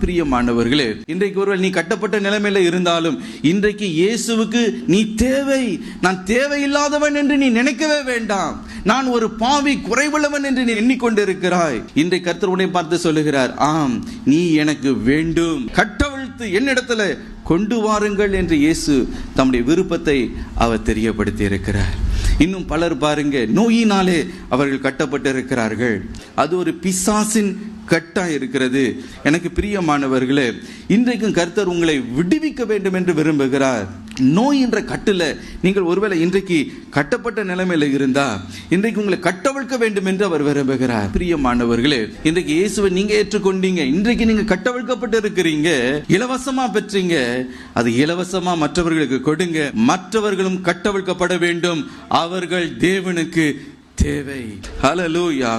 பிரியமானவர்களே, இன்றைக்கு ஒருவேளை நீ கட்டப்பட்ட நிலைமையில இருந்தாலும் இன்றைக்கு இயேசுவுக்கு நீ தேவை. நான் தேவையில்லாதவன் என்று நீ நினைக்கவே வேண்டாம். நான் ஒரு பாவி, குறைவுள்ளவன் என்று நீ எண்ணிக்கொண்டிருக்கிறாய். இன்றைக்கு கர்த்தர் உன்னை பார்த்து சொல்லுகிறார், ஆம், நீ எனக்கு வேண்டும், கட்டவிழ்த்து என்னிடத்துல கொண்டு வாருங்கள் என்று இயேசு தம்முடைய விருப்பத்தை அவர் தெரியப்படுத்தி இருக்கிறார். இன்னும் பலர் பாருங்க, நோயினாலே அவர்கள் கட்டப்பட்டு இருக்கிறார்கள். அது ஒரு பிசாசின் கட்டா இருக்கிறது. எனக்கு பிரியமானவர்களே, இன்றைக்கும் கர்த்தர் உங்களை விடுவிக்க வேண்டும் என்று விரும்புகிறார். நோய் என்ற கட்டுல நீங்கள் ஒருவேளை இன்றைக்கு கட்டப்பட்ட நிலைமையில இருந்தா இன்றைக்கு உங்களை கட்டவிழ்க்க வேண்டும் என்று அவர் விரும்புகிறார். பிரியமானவர்களே, இன்றைக்கு இயேசுவை நீங்க ஏற்றுக்கொண்டீங்க, இன்றைக்கு நீங்க கட்டவிழ்க்கப்பட்டு இருக்கிறீங்க, இலவசமா பெற்றீங்க. அது இலவசமா மற்றவர்களுக்கு கொடுங்க. மற்றவர்களும் கட்டவிழ்க்கப்பட வேண்டும். அவர்கள் தேவனுக்கு தேவை. ஹல்லேலூயா.